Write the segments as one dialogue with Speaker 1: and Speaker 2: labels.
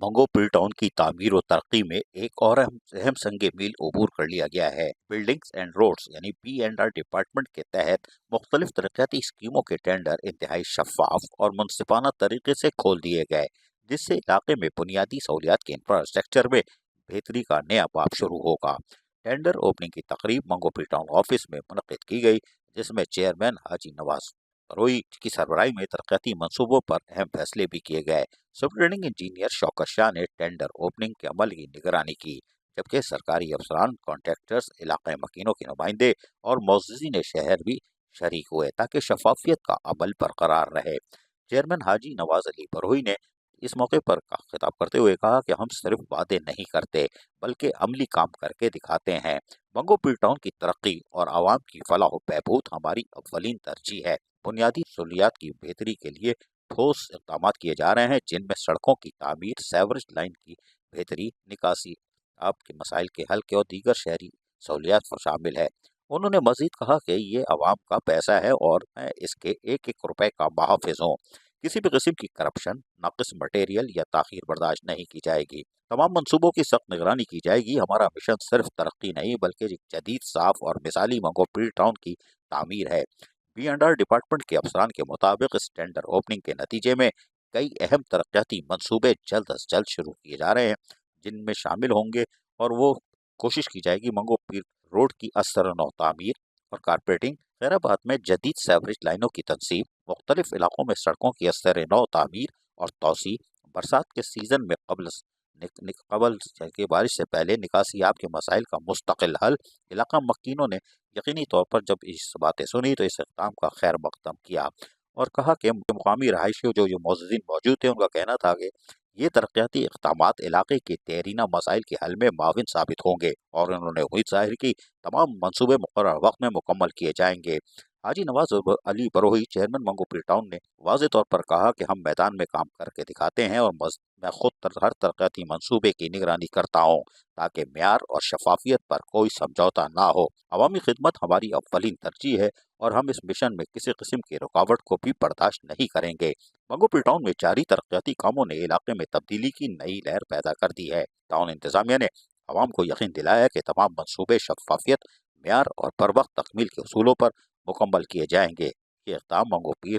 Speaker 1: मंगो पिल town की तामीर और तरक्की में एक और अहम संग मील अबूर कर लिया गया है। बिल्डिंग्स एंड रोड्स यानी B&R डिपार्टमेंट के तहत मुख्तलिफ तरक्याती स्कीमों के टेंडर इंतहाई शफाफ और मुनसिफाना तरीके से खोल दिए गए, जिससे इलाके में बुनियादी सहूलियात के इंफ्रास्ट्रक्चर में बेहतरी का नया बाब शुरू होगा। टेंडर ओपनिंग की तकरीब मंगो पिल टाउन ऑफिस में मुनक्किद की गई, जिसमें चेयरमैन हाजी नवाज बरोई की सरबराही में तरक्याती मंसूबों पर अहम फैसले भी किए गए। सुपरिटेंडिंग इंजीनियर शौकत शाह ने टेंडर ओपनिंग के अमल की निगरानी की, जबकि सरकारी अफसरान, कॉन्ट्रैक्टर्स, इलाकाई मकीनों के नुमाइंदे और मोअज़्ज़िज़ीन शहर भी शरीक हुए ताकि शफाफियत का अमल बरकरार रहे। चेयरमैन हाजी नवाज अली बरोई ने इस मौके पर खिताब करते हुए कहा कि हम सिर्फ वादे नहीं करते बल्कि अमली काम करके दिखाते हैं। मंगो पिल टाउन की तरक्की और आवाम की फलाह बहबूद हमारी अव्वलीन तरजीह है। बुनियादी सहूलियात की बेहतरी के लिए ठोस इक़दाम किए जा रहे हैं, जिनमें सड़कों की तामीर, सेवरेज लाइन की बेहतरी, निकासी आपके मसाइल के हल के और दीगर शहरी सहूलियात शामिल है। उन्होंने मजीद कहा कि ये आवाम का पैसा है और मैं इसके एक एक रुपए का मुहाफ़िज़ हूँ। किसी भी किस्म की करप्शन, नाक़िस मटेरियल या ताख़ीर बर्दाश्त नहीं की जाएगी। तमाम मंसूबों की सख्त निगरानी की जाएगी। हमारा मिशन सिर्फ तरक्की नहीं बल्कि एक जदीद, साफ और मिसाली मंगो पिल टाउन की तामीर है। B&R डिपार्टमेंट के अफसरान के मुताबिक इस टेंडर ओपनिंग के नतीजे में कई अहम तरक्याती मंसूबे जल्द अज जल्द शुरू किए जा रहे हैं, जिनमें शामिल होंगे और वो कोशिश की जाएगी मंगो पिल रोड की असर नौ तामीर और कारपेटिंग, खैराबाद में जदीद सेवरेज लाइनों की तनसीब, मुख्तलिफ इलाकों में सड़कों की असर नौ तामीर और तोसी, बरसात के सीजन में कबल के बारिश से पहले निकासियाब के मसाइल का मुस्तकिल हल। इलाका मकीनों ने यकीनी तौर पर जब इस बातें सुनी तो इस इक़दाम का खैर मकदम किया और कहा कि मुकामी रहायशी जो मोअज़्ज़िज़ीन मौजूद थे, उनका कहना था कि ये तरक्याती इक़दामात इलाके के देरीना मसाइल के हल में माविन साबित होंगे और उन्होंने उम्मीद ज़ाहिर की तमाम मंसूबे मुक़र्रर वक्त में मुकम्मल किए जाएंगे। हाजी नवाज अली बरोही, चेयरमैन मंगो पिल टाउन, ने वाज़ेह तौर पर कहा कि हम मैदान में काम करके दिखाते हैं और मैं खुद हर तरक्याती मंसूबे की निगरानी करता हूँ ताकि म्यार और शफाफियत पर कोई समझौता ना हो। अवामी खिदमत हमारी अव्वलीन तरजीह है और हम इस मिशन में किसी किस्म की रुकावट को भी बर्दाश्त नहीं करेंगे। मंगो पिल टाउन में जारी तरक्याती कामों ने इलाके में तब्दीली की नई लहर पैदा कर दी है। टाउन इंतजामिया ने आवाम को यकीन दिलाया है कि तमाम मंसूबे शफाफियत, म्यार और बर वक्त तकमील के उसूलों पर मुकम्मल किए जाएंगे। ये इक़दाम मंगो पिल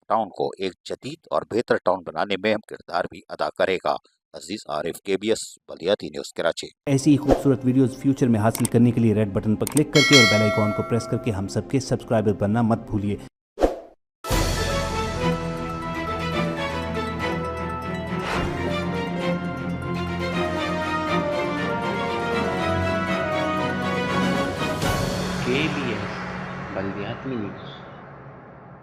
Speaker 1: टाउन को एक जदीद और बेहतर टाउन बनाने में अहम किरदार भी अदा करेगा। अजीज आरिफ, KBS बलियाती न्यूज़, कराची।
Speaker 2: ऐसी ही खूबसूरत वीडियोस फ्यूचर में हासिल करने के लिए रेड बटन पर क्लिक करके और बेल आइकॉन को प्रेस करके हम सबके सब्सक्राइबर बनना मत भूलिए।
Speaker 3: KBS बलियाती न्यूज़।